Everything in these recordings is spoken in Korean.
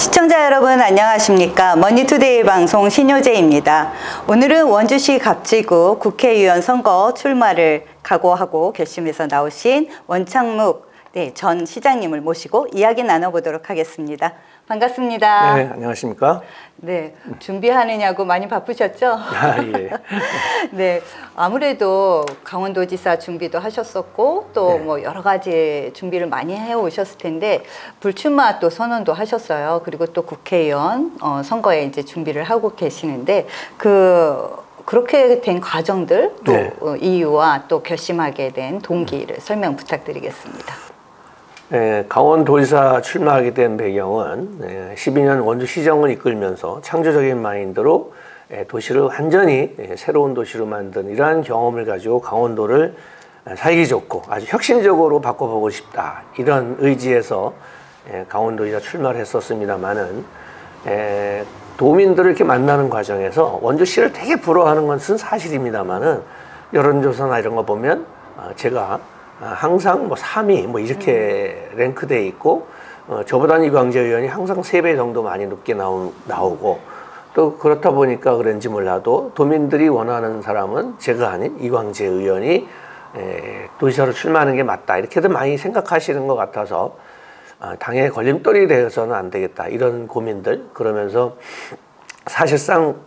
시청자 여러분 안녕하십니까. 머니투데이 방송 신효재입니다. 오늘은 원주시 갑지구 국회의원 선거 출마를 각오하고 결심해서 나오신 원창묵 전 시장님을 모시고 이야기 나눠보도록 하겠습니다. 반갑습니다. 네, 안녕하십니까. 네, 준비하느냐고 많이 바쁘셨죠? 아, 예. 네, 아무래도 강원도지사 준비도 하셨었고 또 뭐 여러 가지 준비를 많이 해 오셨을 텐데 불출마 또 선언도 하셨어요. 그리고 또 국회의원 선거에 이제 준비를 하고 계시는데 그렇게 된 과정들 또 이유와 또 결심하게 된 동기를 설명 부탁드리겠습니다. 네, 강원도지사 출마하게 된 배경은 12년 원주시정을 이끌면서 창조적인 마인드로 도시를 완전히 새로운 도시로 만든 이러한 경험을 가지고 강원도를 살기 좋고 아주 혁신적으로 바꿔보고 싶다, 이런 의지에서 강원도지사 출마를 했었습니다만은 도민들을 이렇게 만나는 과정에서 원주시를 되게 부러워하는 것은 사실입니다만은 여론조사나 이런 거 보면 제가 항상 뭐 3위 뭐 이렇게 랭크돼 있고 저보다는 이광재 의원이 항상 3배 정도 많이 높게 나오고 또 그렇다 보니까 그런지 몰라도 도민들이 원하는 사람은 제가 아닌 이광재 의원이 도지사로 출마하는 게 맞다, 이렇게들 많이 생각하시는 것 같아서 당의 걸림돌이 되어서는 안 되겠다, 이런 고민들. 그러면서 사실상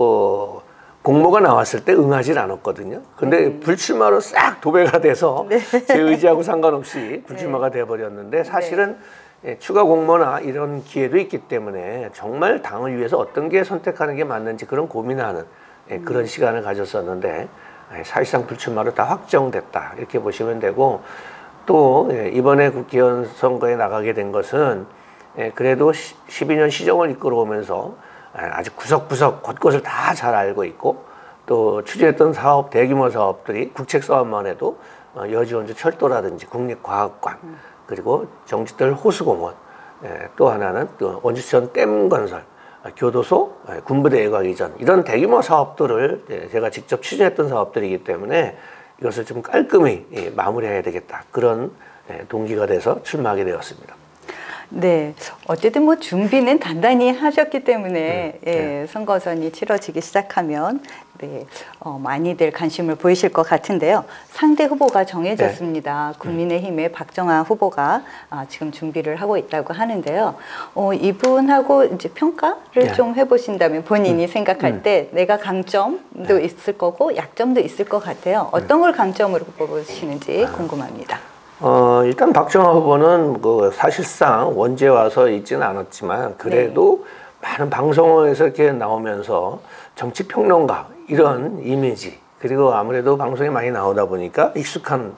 공모가 나왔을 때 응하진 않았거든요. 근데 불출마로 싹 도배가 돼서 제 의지하고 상관없이 불출마가 돼버렸는데 사실은 추가 공모나 이런 기회도 있기 때문에 정말 당을 위해서 어떤 게 선택하는 게 맞는지 그런 고민하는 그런 시간을 가졌었는데 사실상 불출마로 다 확정됐다, 이렇게 보시면 되고, 또 이번에 국회의원 선거에 나가게 된 것은 그래도 12년 시정을 이끌어오면서 아주 구석구석 곳곳을 다 잘 알고 있고 또 추진했던 사업, 대규모 사업들이 국책 사업만 해도 여주원주 철도라든지 국립과학관, 그리고 정치들 호수공원, 또 하나는 또 원주시청 댐 건설, 교도소, 군부대 예과 이전, 이런 대규모 사업들을 제가 직접 추진했던 사업들이기 때문에 이것을 좀 깔끔히 마무리해야 되겠다, 그런 동기가 돼서 출마하게 되었습니다. 네, 어쨌든 뭐 준비는 단단히 하셨기 때문에 선거선이 치러지기 시작하면 많이들 관심을 보이실 것 같은데요. 상대 후보가 정해졌습니다. 국민의힘의 박정아 후보가 지금 준비를 하고 있다고 하는데요. 이분하고 이제 평가를 좀 해보신다면 본인이 생각할 때 내가 강점도 있을 거고 약점도 있을 것 같아요. 어떤 걸 강점으로 뽑으시는지 궁금합니다. 일단 박정아 후보는 사실상 원주에 와서 있지는 않았지만 그래도 많은 방송에서 이렇게 나오면서 정치평론가 이런 이미지, 그리고 아무래도 방송에 많이 나오다 보니까 익숙한,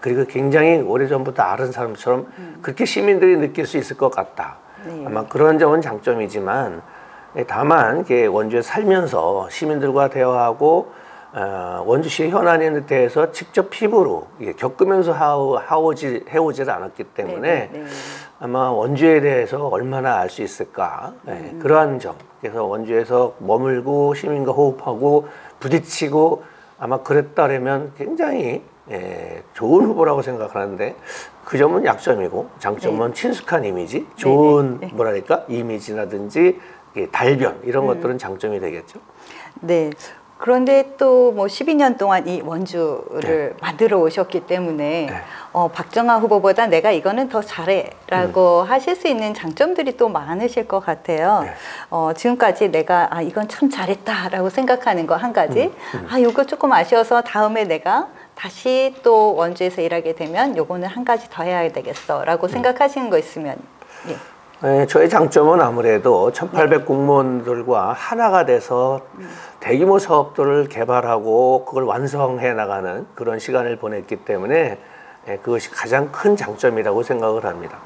그리고 굉장히 오래전부터 아는 사람처럼 그렇게 시민들이 느낄 수 있을 것 같다. 아마 그런 점은 장점이지만 다만 원주에 살면서 시민들과 대화하고 원주시의 현안에 대해서 직접 피부로 겪으면서 해오지를 않았기 때문에 아마 원주에 대해서 얼마나 알 수 있을까, 그러한 점. 그래서 원주에서 머물고 시민과 호흡하고 부딪히고 아마 그랬다면 굉장히 좋은 후보라고 생각하는데 그 점은 약점이고, 장점은 친숙한 이미지, 좋은 뭐랄까 이미지라든지 달변, 이런 것들은 장점이 되겠죠. 네. 그런데 또 뭐 12년 동안 이 원주를 만들어 오셨기 때문에 박정아 후보보다 내가 이거는 더 잘해 라고 하실 수 있는 장점들이 또 많으실 것 같아요. 지금까지 내가 이건 참 잘했다 라고 생각하는 거 한 가지, 이거 조금 아쉬워서 다음에 내가 다시 또 원주에서 일하게 되면 요거는 한 가지 더 해야 되겠어 라고 생각하시는 거 있으면. 저의 장점은 아무래도 1800 공무원들과 하나가 돼서 대규모 사업들을 개발하고 그걸 완성해 나가는 그런 시간을 보냈기 때문에 그것이 가장 큰 장점이라고 생각을 합니다.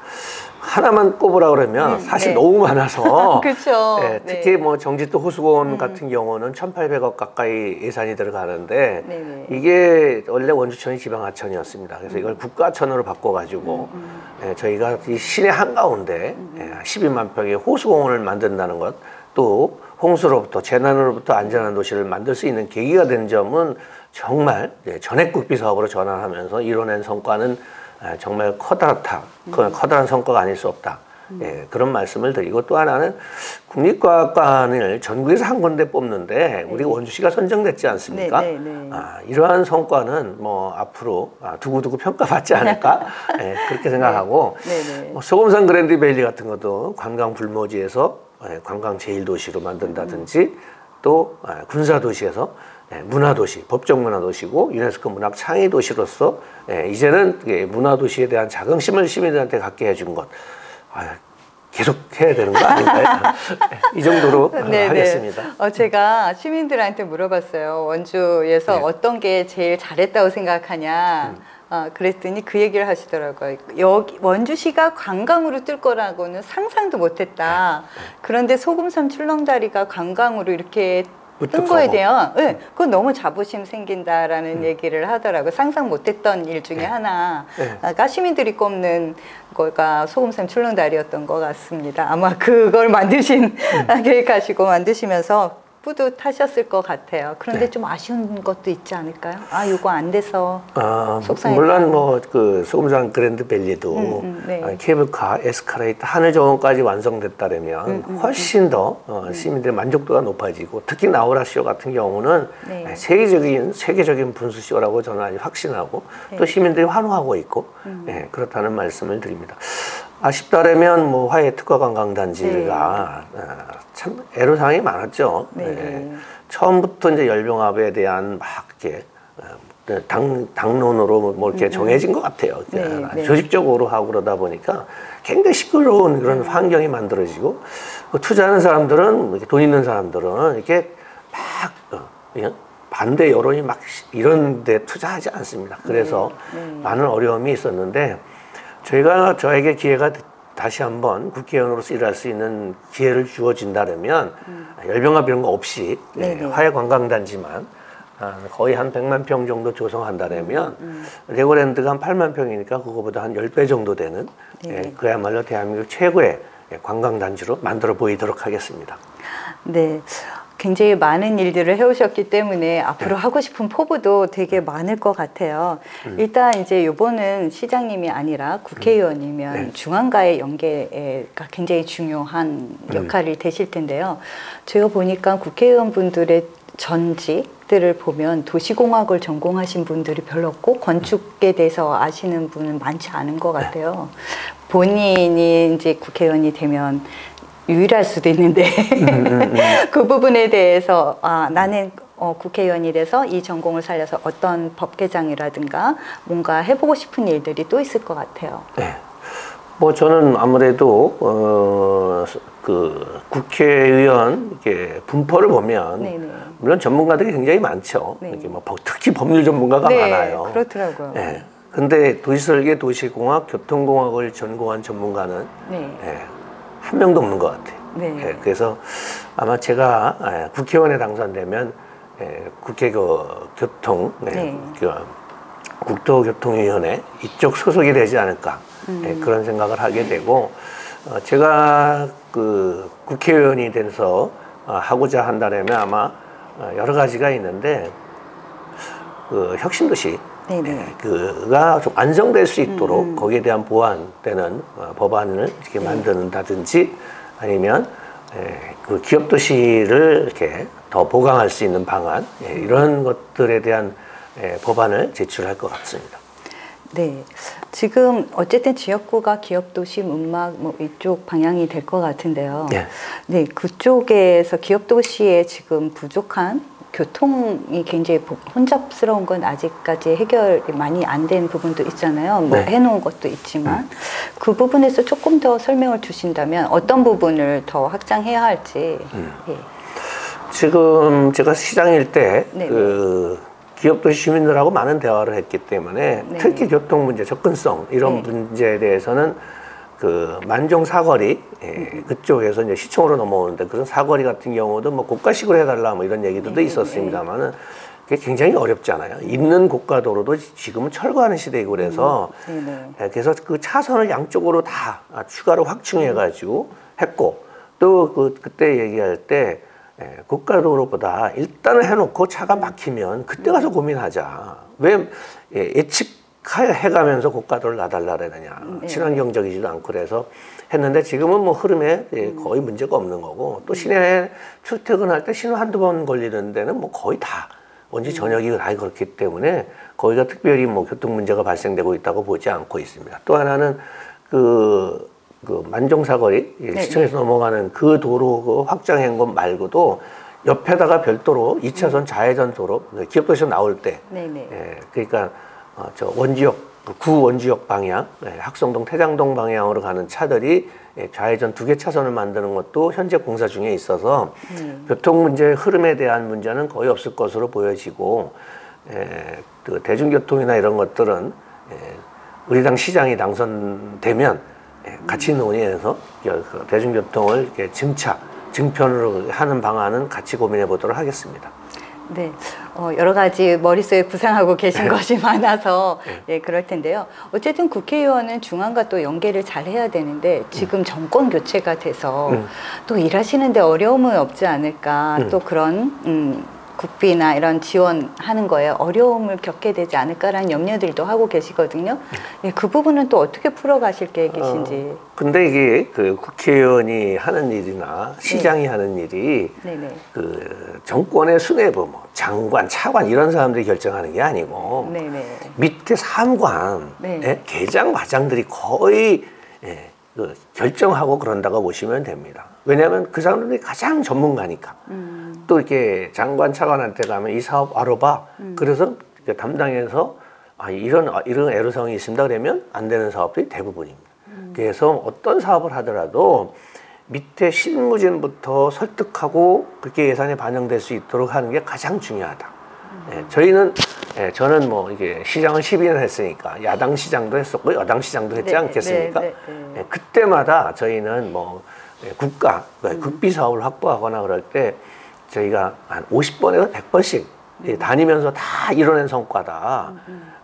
하나만 꼽으라 그러면 사실 너무 많아서 그렇죠. 특히 뭐 정짓도 호수공원 같은 경우는 1800억 가까이 예산이 들어가는데 이게 원래 원주천이 지방하천이었습니다. 그래서 이걸 국가하천으로 바꿔가지고 저희가 이 시내 한가운데 12만 평의 호수공원을 만든다는 것, 또 홍수로부터 재난으로부터 안전한 도시를 만들 수 있는 계기가 된 점은 정말 전액국비 사업으로 전환하면서 이뤄낸 성과는 정말 커다란 성과가 아닐 수 없다. 예, 그런 말씀을 드리고 또 하나는 국립과학관을 전국에서 한 군데 뽑는데 우리 원주시가 선정됐지 않습니까? 이러한 성과는 뭐 앞으로 두고두고 평가받지 않을까 예, 그렇게 생각하고 뭐 소금산 그랜드밸리 같은 것도 관광 불모지에서 관광 제1도시로 만든다든지 또 군사도시에서 문화도시, 법적 문화도시고 유네스코 문학 창의 도시로서 이제는 문화도시에 대한 자긍심을 시민들한테 갖게 해준 것 계속 해야 되는 거 아닌가요? 이 정도로 하겠습니다. 제가 시민들한테 물어봤어요. 원주에서 어떤 게 제일 잘했다고 생각하냐. 그랬더니 그 얘기를 하시더라고요. 여기 원주시가 관광으로 뜰 거라고는 상상도 못했다. 그런데 소금섬 출렁다리가 관광으로 이렇게 뜬 거에 대한 그건 너무 자부심 생긴다라는 얘기를 하더라고요. 상상 못했던 일 중에 하나가 시민들이 꼽는 거가 소금샘 출렁다리였던 것 같습니다. 아마 그걸 만드신 계획하시고 만드시면서 뿌듯하셨을 것 같아요. 그런데 좀 아쉬운 것도 있지 않을까요? 이거 안 돼서 속상했다. 물론 뭐 그 소금산 그랜드밸리도 케이블카, 에스카레이터, 하늘정원까지 완성됐다면 훨씬 더 시민들의 만족도가 높아지고 특히 나우라쇼 같은 경우는 세계적인 분수쇼라고 저는 아주 확신하고 또 시민들이 환호하고 있고 그렇다는 말씀을 드립니다. 아쉽다라면 뭐 화해 특화관광단지가 참 애로사항이 많았죠. 처음부터 이제 열병합에 대한 막 이렇게 당론으로 뭐 이렇게 정해진 것 같아요. 조직적으로 하고 그러다 보니까 굉장히 시끄러운 그런 환경이 만들어지고 투자하는 사람들은 돈 있는 사람들은 이렇게 막 반대 여론이 막 이런 데 투자하지 않습니다. 그래서 많은 어려움이 있었는데 저에게 기회가 다시 한번 국회의원으로서 일할 수 있는 기회를 주어진다면 열병합 이런 거 없이 화해관광단지만 거의 한 100만 평 정도 조성한다면 레고랜드가 한 8만 평이니까 그거보다 한 10배 정도 되는 그야말로 대한민국 최고의 관광단지로 만들어 보이도록 하겠습니다. 네. 굉장히 많은 일들을 해오셨기 때문에 앞으로 하고 싶은 포부도 되게 많을 것 같아요. 일단 이제 요번은 시장님이 아니라 국회의원이면 중앙과의 연계가 굉장히 중요한 역할이 되실 텐데요. 제가 보니까 국회의원분들의 전직들을 보면 도시공학을 전공하신 분들이 별로 없고 건축에 대해서 아시는 분은 많지 않은 것 같아요. 본인이 이제 국회의원이 되면 유일할 수도 있는데 그 부분에 대해서 나는 국회의원이 돼서 이 전공을 살려서 어떤 법 개정이라든가 뭔가 해보고 싶은 일들이 또 있을 것 같아요. 뭐 저는 아무래도 그 국회의원 이렇게 분포를 보면 물론 전문가들이 굉장히 많죠. 이렇게 뭐 특히 법률 전문가가 많아요. 그렇더라고요. 근데 도시설계, 도시공학, 교통공학을 전공한 전문가는 한 명도 없는 것 같아요. 그래서 아마 제가 국회의원에 당선되면 국회 교통, 국토교통위원회 이쪽 소속이 되지 않을까 그런 생각을 하게 되고 제가 그 국회의원이 돼서 하고자 한다면 아마 여러 가지가 있는데 그 혁신도시 그가 좀 완성될 수 있도록 거기에 대한 보완되는 법안을 이렇게 만드는다든지 아니면 그 기업도시를 이렇게 더 보강할 수 있는 방안 이런 것들에 대한 법안을 제출할 것 같습니다. 네, 지금 어쨌든 지역구가 기업도시, 문막 뭐 이쪽 방향이 될 것 같은데요. 네, 그쪽에서 기업도시에 지금 부족한 교통이 굉장히 혼잡스러운 건 아직까지 해결이 많이 안 된 부분도 있잖아요. 뭐 해놓은 것도 있지만 그 부분에서 조금 더 설명을 주신다면 어떤 부분을 더 확장해야 할지. 지금 제가 시장일 때 그 기업도시 주민들하고 많은 대화를 했기 때문에 특히 교통 문제, 접근성 이런 문제에 대해서는 그 만종 사거리 그쪽에서 이제 시청으로 넘어오는데 그런 사거리 같은 경우도 뭐 고가식으로 해달라 뭐 이런 얘기들도 있었습니다만은 그게 굉장히 어렵지 않아요. 있는 고가도로도 지금은 철거하는 시대이고 그래서 그래서 그 차선을 양쪽으로 다 추가로 확충해가지고 했고 또 그때 얘기할 때 예측 해가면서 고가도를 놔달라 그러느냐. 친환경적이지도 않고 그래서 했는데 지금은 뭐 흐름에 거의 문제가 없는 거고 또 시내에 출퇴근할 때 신호 한두 번 걸리는 데는 뭐 거의 다 원주 전역이 다 그렇기 때문에 거기가 특별히 뭐 교통 문제가 발생되고 있다고 보지 않고 있습니다. 또 하나는 그 만종사거리 시청에서 넘어가는 그 도로 그 확장한 것 말고도 옆에다가 별도로 2차선 좌회전 도로 기업도시에서 나올 때 그러니까 저 원주역 구 원주역 방향 학성동 태장동 방향으로 가는 차들이 좌회전 2개 차선을 만드는 것도 현재 공사 중에 있어서 교통 문제 흐름에 대한 문제는 거의 없을 것으로 보여지고 그 대중교통이나 이런 것들은 우리 당 시장이 당선되면 같이 논의해서 대중교통을 이렇게 증편으로 하는 방안은 같이 고민해 보도록 하겠습니다. 네, 여러 가지 머릿속에 구상하고 계신 것이 많아서 그럴 텐데요. 어쨌든 국회의원은 중앙과 또 연계를 잘 해야 되는데 지금 정권 교체가 돼서 또 일하시는데 어려움은 없지 않을까 또 그런 국비나 이런 지원하는 거에 어려움을 겪게 되지 않을까라는 염려들도 하고 계시거든요. 그 부분은 또 어떻게 풀어가실 계획이신지. 근데 이게 그 국회의원이 하는 일이나 시장이 하는 일이 그 정권의 수뇌부, 뭐 장관, 차관 이런 사람들이 결정하는 게 아니고 밑에 사무관, 계장, 과장들이 거의 그 결정하고 그런다고 보시면 됩니다. 왜냐하면 그 사람들이 가장 전문가니까. 또 이렇게 장관, 차관한테 가면 이 사업 알아봐. 그래서 담당해서 이런 애로사항이 있습니다. 그러면 안 되는 사업들이 대부분입니다. 그래서 어떤 사업을 하더라도 밑에 실무진부터 설득하고 그렇게 예산에 반영될 수 있도록 하는 게 가장 중요하다. 저는 뭐 이게 시장을 12년 했으니까 야당 시장도 했었고 여당 시장도 했지 않겠습니까? 그때마다 저희는 뭐 국비 사업을 확보하거나 그럴 때 저희가 한 50번에서 100번씩 다니면서 다 이뤄낸 성과다.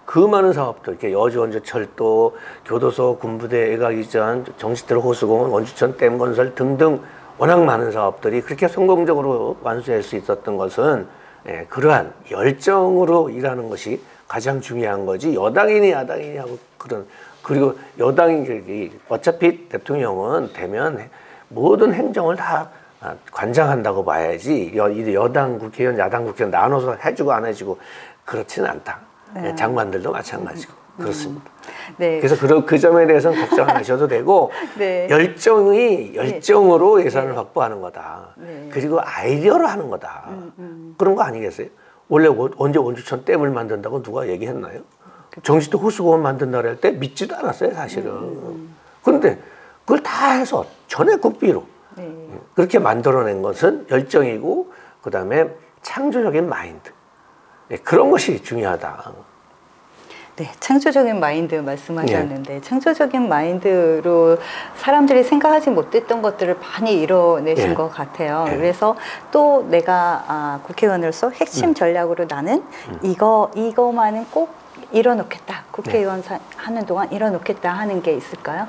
그 많은 사업들, 이렇게 여주 원주철도, 교도소, 군부대, 애가기전, 정시철 호수공원, 원주천 댐 건설 등등 워낙 많은 사업들이 그렇게 성공적으로 완수할 수 있었던 것은 그러한 열정으로 일하는 것이 가장 중요한 거지 여당이니 야당이니 하고 그리고 여당이 어차피 대통령은 되면 모든 행정을 다 관장한다고 봐야지 여당 국회의원 야당 국회의원 나눠서 해주고 안 해주고 그렇지는 않다. 장관들도 마찬가지고 그렇습니다. 그래서 그 점에 대해서는 걱정 안 하셔도 되고 열정으로 예산을 확보하는 거다. 그리고 아이디어로 하는 거다. 그런 거 아니겠어요? 원래 언제 원주천 댐을 만든다고 누가 얘기했나요? 정시도 호수공원 만든다고 할 때 믿지도 않았어요, 사실은. 그런데 그걸 다 해서 전액 국비로 그렇게 만들어낸 것은 열정이고 그다음에 창조적인 마인드. 그런 것이 중요하다. 네, 창조적인 마인드 말씀하셨는데 창조적인 마인드로 사람들이 생각하지 못했던 것들을 많이 이뤄내신 것 같아요. 그래서 또 내가 국회의원으로서 핵심 전략으로 나는 이거만은 꼭 이뤄놓겠다. 국회의원 하는 동안 이뤄놓겠다 하는 게 있을까요?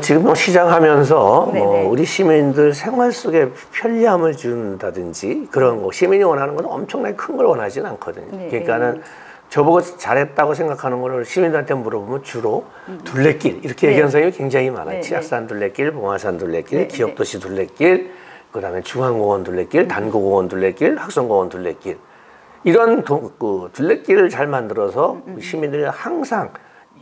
지금 시장하면서 우리 시민들 생활 속에 편리함을 준다든지 그런 거 시민이 원하는 건 엄청나게 큰 걸 원하지는 않거든요. 그러니까는 저보고 잘했다고 생각하는 거를 시민들한테 물어보면 주로 둘레길 이렇게 얘기하는 사람이 굉장히 많아요. 치악산 둘레길, 봉화산 둘레길, 기업도시 둘레길, 그다음에 중앙공원 둘레길, 단구공원 둘레길, 학성공원 둘레길 이런 둘레길을 잘 만들어서 시민들이 항상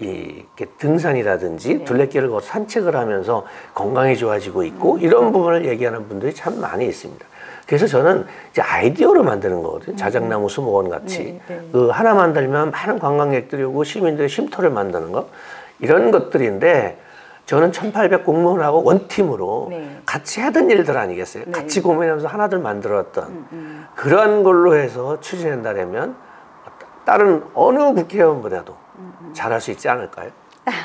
이렇게 등산이라든지 둘레길을 걷어 산책을 하면서 건강이 좋아지고 있고 이런 부분을 얘기하는 분들이 참 많이 있습니다. 그래서 저는 이제 아이디어로 만드는 거거든요. 자작나무 수목원 같이 그 하나 만들면 많은 관광객들이 오고 시민들의 쉼터를 만드는 거 이런 것들인데 저는 1800 공무원하고 원팀으로 같이 하던 일들 아니겠어요? 같이 고민하면서 하나들 만들었던 그런 걸로 해서 추진한다면 다른 어느 국회의원보다도 잘할 수 있지 않을까요?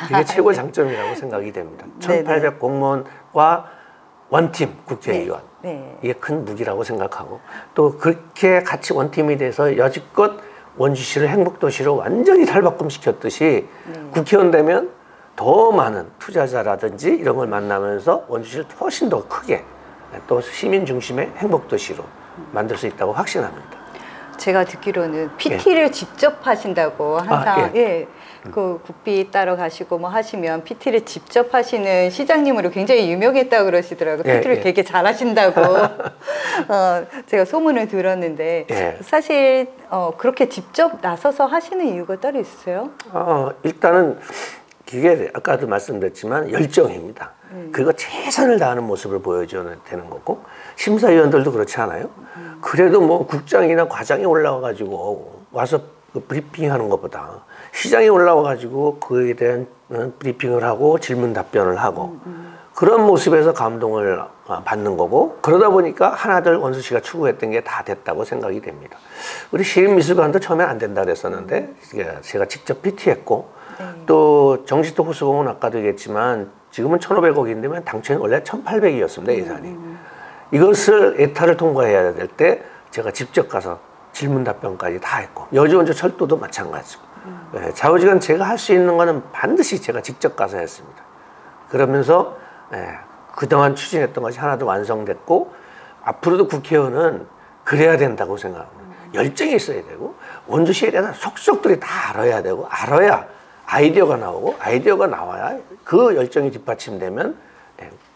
그게 최고의 장점이라고 생각이 됩니다. 1800 공무원과 원팀 국회의원 이게 큰 무기라고 생각하고 또 그렇게 같이 원팀이 돼서 여지껏 원주시를 행복도시로 완전히 탈바꿈시켰듯이 국회의원 되면 더 많은 투자자라든지 이런 걸 만나면서 원주시를 훨씬 더 크게 또 시민 중심의 행복도시로 만들 수 있다고 확신합니다. 제가 듣기로는 PT를 직접 하신다고 항상 그 국비 따러 가시고 뭐 하시면 PT를 직접 하시는 시장님으로 굉장히 유명했다고 그러시더라고요. PT를 되게 잘하신다고 제가 소문을 들었는데 사실 그렇게 직접 나서서 하시는 이유가 따로 있으세요? 일단은 그게 아까도 말씀드렸지만 열정입니다. 그거 최선을 다하는 모습을 보여줘야 되는 거고 심사위원들도 그렇지 않아요? 그래도 뭐 국장이나 과장이 올라와 가지고 와서 그 브리핑하는 것보다 시장에 올라와 가지고 그에 대한 브리핑을 하고 질문 답변을 하고 그런 모습에서 감동을 받는 거고 그러다 보니까 하나둘 원수 씨가 추구했던 게 다 됐다고 생각이 됩니다. 우리 시립미술관도 처음엔 안 된다 그랬었는데 제가 직접 PT했고 또 정시도 호수공은 아까도 얘기했지만 지금은 1,500억인데 당초에는 원래 1,800이었습니다 예산이. 이것을 에타를 통과해야 될 때 제가 직접 가서 질문 답변까지 다 했고 여주원주 철도도 마찬가지고 좌우지간 제가 할 수 있는 거는 반드시 제가 직접 가서 했습니다. 그러면서 그동안 추진했던 것이 하나도 완성됐고 앞으로도 국회의원은 그래야 된다고 생각합니다. 열정이 있어야 되고 원주시에 대해서 속속들이 다 알아야 되고 알아야 아이디어가 나오고 아이디어가 나와야 그 열정이 뒷받침되면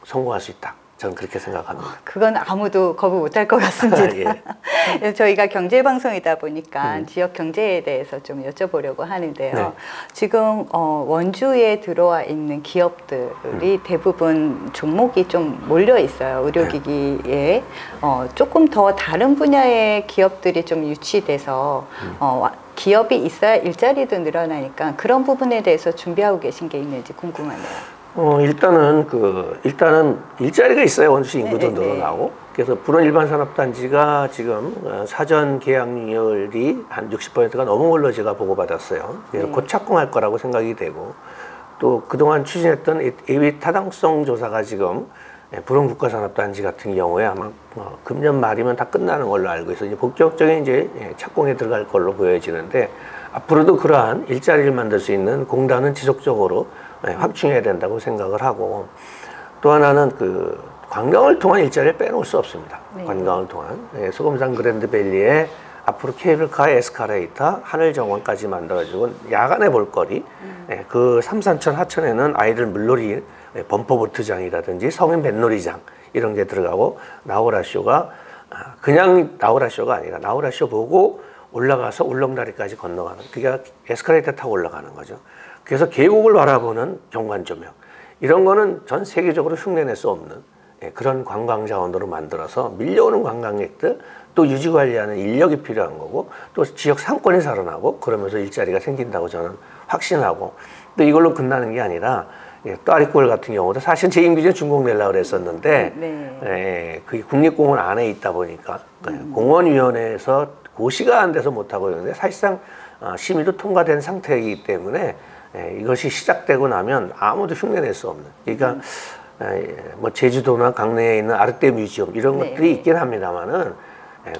성공할 수 있다. 저는 그렇게 생각합니다. 그건 아무도 거부 못할 것 같습니다. 저희가 경제방송이다 보니까 지역 경제에 대해서 좀 여쭤보려고 하는데요. 지금 원주에 들어와 있는 기업들이 대부분 종목이 좀 몰려 있어요. 의료기기에 조금 더 다른 분야의 기업들이 좀 유치돼서 기업이 있어야 일자리도 늘어나니까 그런 부분에 대해서 준비하고 계신 게 있는지 궁금하네요. 일단은 일자리가 있어야 원주시 인구도 늘어나고 그래서 불원 일반산업단지가 지금 사전 계약률이 한 60%가 넘은 걸로 제가 보고받았어요. 그래서 곧 착공할 거라고 생각이 되고 또 그동안 추진했던 예비 타당성 조사가 지금 불원 국가산업단지 같은 경우에 아마 금년 말이면 다 끝나는 걸로 알고 있어요. 이제 본격적인 이제 착공에 들어갈 걸로 보여지는데 앞으로도 그러한 일자리를 만들 수 있는 공단은 지속적으로 확충해야 된다고 생각을 하고 또 하나는 그 관광을 통한 일자리를 빼놓을 수 없습니다. 관광을 통한 소금산 그랜드밸리에 앞으로 케이블카, 에스카레이터, 하늘정원까지 만들어지고 야간의 볼거리 그 삼산천 하천에는 아이들 물놀이 범퍼보트장이라든지 성인 뱃놀이장 이런 게 들어가고 나우라쇼가 그냥 나우라쇼가 아니라 나우라쇼 보고 올라가서 울릉다리까지 건너가는 그게 에스카레이터 타고 올라가는 거죠. 그래서 계곡을 바라보는 경관조명 이런 거는 전 세계적으로 흉내낼 수 없는 그런 관광 자원으로 만들어서 밀려오는 관광객들 또 유지관리하는 인력이 필요한 거고 또 지역 상권이 살아나고 그러면서 일자리가 생긴다고 저는 확신하고 또 이걸로 끝나는 게 아니라 또 아리골 같은 경우도 사실 제2인규제 준공 내려고 그랬었는데 그게 국립공원 안에 있다 보니까 공원위원회에서 고시가 안 돼서 못하고 있는데 사실상 심의도 통과된 상태이기 때문에 이것이 시작되고 나면 아무도 흉내낼 수 없는 그러니까 뭐 제주도나 강릉에 있는 아르떼 뮤지엄 이런 것들이 있긴 합니다만은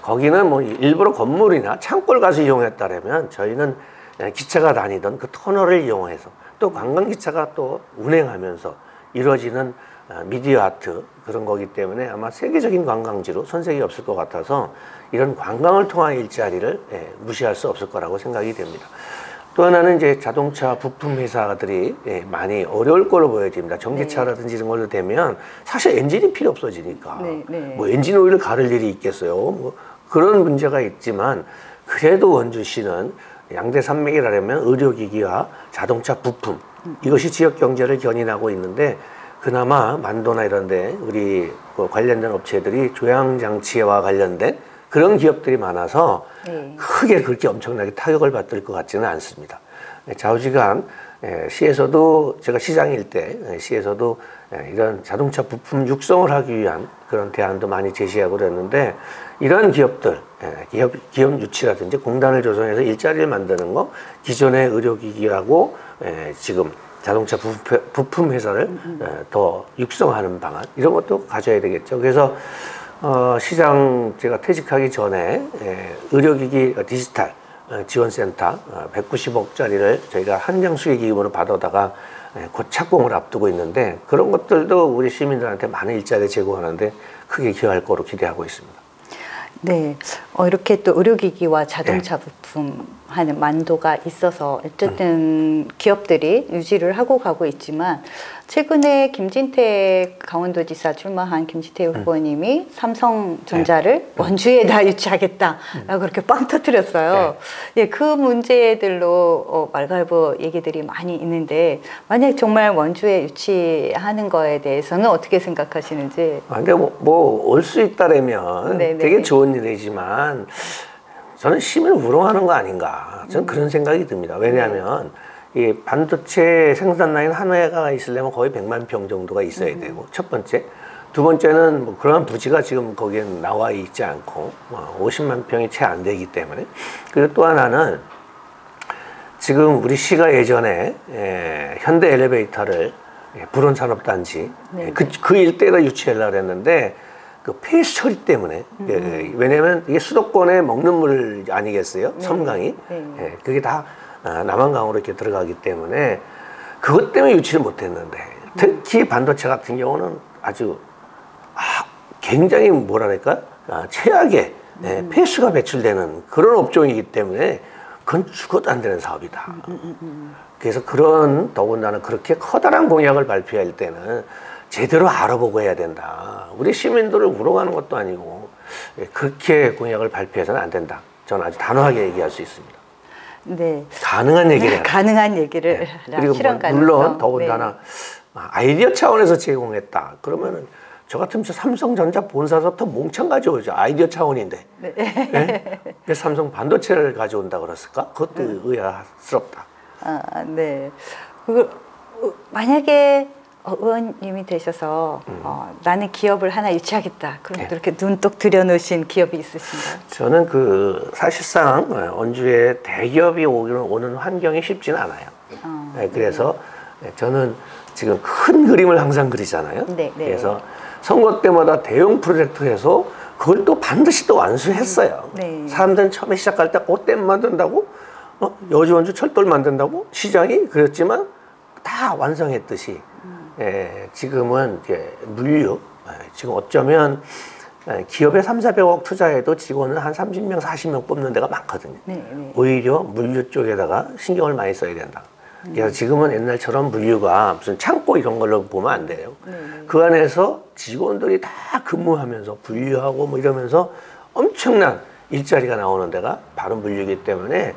거기는 뭐 일부러 건물이나 창고를 가서 이용했다면 저희는 기차가 다니던 그 터널을 이용해서 또 관광기차가 또 운행하면서 이루어지는 미디어 아트 그런 거기 때문에 아마 세계적인 관광지로 손색이 없을 것 같아서 이런 관광을 통한 일자리를 무시할 수 없을 거라고 생각이 됩니다. 또 하나는 이제 자동차 부품 회사들이 많이 어려울 거로 보여집니다. 전기차라든지 이런 걸로 되면 사실 엔진이 필요 없어지니까 뭐 엔진 오일을 가를 일이 있겠어요. 뭐 그런 문제가 있지만 그래도 원주시는 양대 산맥이라면 의료기기와 자동차 부품 이것이 지역 경제를 견인하고 있는데 그나마 만도나 이런데 우리 그 관련된 업체들이 조향장치와 관련된 그런 기업들이 많아서 크게 그렇게 엄청나게 타격을 받을 것 같지는 않습니다. 좌우지간 시에서도 제가 시장일 때 시에서도 이런 자동차 부품 육성을 하기 위한 그런 대안도 많이 제시하고 그랬는데 이러한 기업들 기업 유치라든지 공단을 조성해서 일자리를 만드는 거 기존의 의료기기하고 지금 자동차 부품 회사를 더 육성하는 방안 이런 것도 가져야 되겠죠. 그래서 시장 제가 퇴직하기 전에 의료기기 디지털 지원센터 190억짜리를 저희가 한정수의 기금으로 받아다가 곧 착공을 앞두고 있는데 그런 것들도 우리 시민들한테 많은 일자리 제공하는데 크게 기여할 거로 기대하고 있습니다. 네, 이렇게 또 의료기기와 자동차 부품 하는 만도가 있어서 어쨌든 기업들이 유지를 하고 가고 있지만 최근에 김진태 강원도지사 출마한 김진태 후보님이 삼성전자를 원주에다 유치하겠다라고 그렇게 빵 터뜨렸어요. 예, 그 문제들로 말갈보 얘기들이 많이 있는데 만약 정말 원주에 유치하는 거에 대해서는 어떻게 생각하시는지? 근데 뭐 올 수 있다라면 네네. 되게 좋은 일이지만 저는 시민을 우롱하는 거 아닌가 저는 그런 생각이 듭니다. 왜냐하면 이 반도체 생산 라인 한 회가 있으려면 거의 100만 평 정도가 있어야 되고 첫 번째. 두 번째는 뭐 그러한 부지가 지금 거기엔 나와 있지 않고 50만 평이 채 안 되기 때문에. 그리고 또 하나는 지금 우리 시가 예전에 현대 엘리베이터를 불온산업단지 그 일대에다 유치하려고 했는데 그 폐수 처리 때문에 왜냐하면 이게 수도권에 먹는 물 아니겠어요? 섬강이 그게 다 남한강으로 이렇게 들어가기 때문에 그것 때문에 유치를 못했는데 특히 반도체 같은 경우는 아주 굉장히 뭐랄까 최악의 폐수가 배출되는 그런 업종이기 때문에 그건 죽어도 안 되는 사업이다. 그래서 그런 더군다나 그렇게 커다란 공약을 발표할 때는 제대로 알아보고 해야 된다. 우리 시민들을 우롱하는 것도 아니고 그렇게 공약을 발표해서는 안 된다. 저는 아주 단호하게 얘기할 수 있습니다. 네. 가능한 얘기를 가능한 얘기를 그리고 실현 가능성. 물론 더군다나 아이디어 차원에서 제공했다. 그러면은 저 같으면 삼성전자 본사서부터 몽창 가져오죠. 아이디어 차원인데. 왜 삼성 반도체를 가져온다 그랬을까? 그것도 의아스럽다. 네. 만약에 의원님이 되셔서 나는 기업을 하나 유치하겠다. 그럼 이렇게 눈독 들여놓으신 기업이 있으신가요? 저는 사실상 원주에 대기업이 오는 환경이 쉽지는 않아요. 그래서 저는 지금 큰 그림을 항상 그리잖아요. 그래서 선거 때마다 대형 프로젝트를 해서 그걸 또 반드시 또 완수했어요. 사람들은 처음에 시작할 때 댐 만든다고 여주 원주 철도를 만든다고 시장이 그랬지만 다 완성했듯이 지금은 이제 물류 지금 어쩌면 기업에 300~400억 투자해도 직원은 한 30명, 40명 뽑는 데가 많거든요. 오히려 물류 쪽에다가 신경을 많이 써야 된다. 그래서 지금은 옛날처럼 물류가 무슨 창고 이런 걸로 보면 안 돼요. 그 안에서 직원들이 다 근무하면서 분류하고 뭐 이러면서 엄청난 일자리가 나오는 데가 바로 물류이기 때문에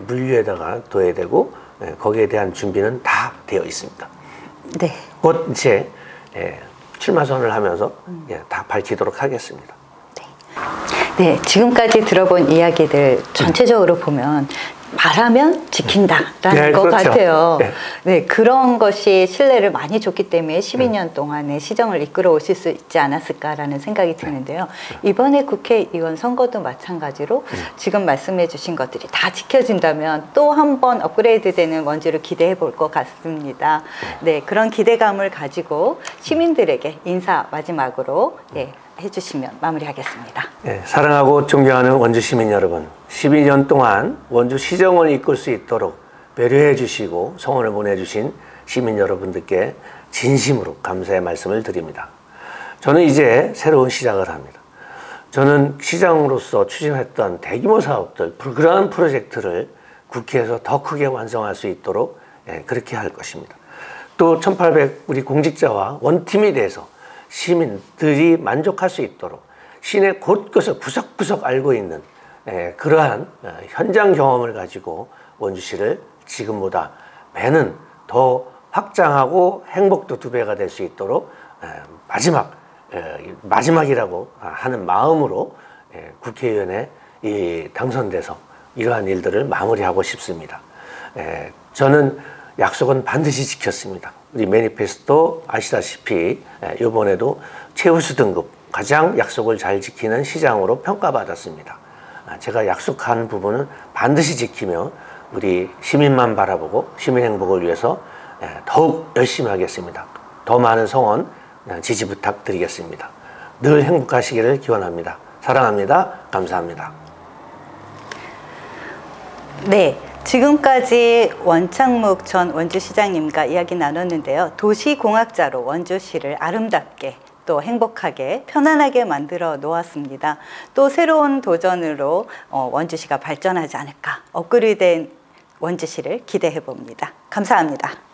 물류에다가 둬야 되고 거기에 대한 준비는 다 되어 있습니다. 네. 곧 이제 출마 선언을 하면서 다 밝히도록 하겠습니다. 네, 지금까지 들어본 이야기들 전체적으로 보면 말하면 지킨다라는 것 그렇죠. 같아요. 네, 그런 것이 신뢰를 많이 줬기 때문에 12년 동안의 시정을 이끌어 오실 수 있지 않았을까라는 생각이 드는데요. 이번에 국회의원 선거도 마찬가지로 지금 말씀해 주신 것들이 다 지켜진다면 또 한 번 업그레이드 되는 원주를 기대해 볼 것 같습니다. 네, 그런 기대감을 가지고 시민들에게 인사 마지막으로 해주시면 마무리하겠습니다. 사랑하고 존경하는 원주 시민 여러분, 12년 동안 원주 시정을 이끌 수 있도록 배려해 주시고 성원을 보내주신 시민 여러분들께 진심으로 감사의 말씀을 드립니다. 저는 이제 새로운 시작을 합니다. 저는 시장으로서 추진했던 대규모 사업들, 그러한 프로젝트를 국회에서 더 크게 완성할 수 있도록 그렇게 할 것입니다. 또 1800 우리 공직자와 원팀이 돼서 시민들이 만족할 수 있도록 시내 곳곳을 구석구석 알고 있는 그러한 현장 경험을 가지고 원주시를 지금보다 배는 더 확장하고 행복도 2배가 될 수 있도록 마지막이라고 하는 마음으로 국회의원에 당선돼서 이러한 일들을 마무리하고 싶습니다. 저는 약속은 반드시 지켰습니다. 우리 매니페스토 아시다시피 이번에도 최우수 등급 가장 약속을 잘 지키는 시장으로 평가받았습니다. 제가 약속한 부분은 반드시 지키며 우리 시민만 바라보고 시민 행복을 위해서 더욱 열심히 하겠습니다. 더 많은 성원 지지 부탁드리겠습니다. 늘 행복하시기를 기원합니다. 사랑합니다. 감사합니다. 네. 지금까지 원창묵 전 원주시장님과 이야기 나눴는데요. 도시공학자로 원주시를 아름답게 또 행복하게 편안하게 만들어 놓았습니다. 또 새로운 도전으로 원주시가 발전하지 않을까, 업그레이드된 원주시를 기대해 봅니다. 감사합니다.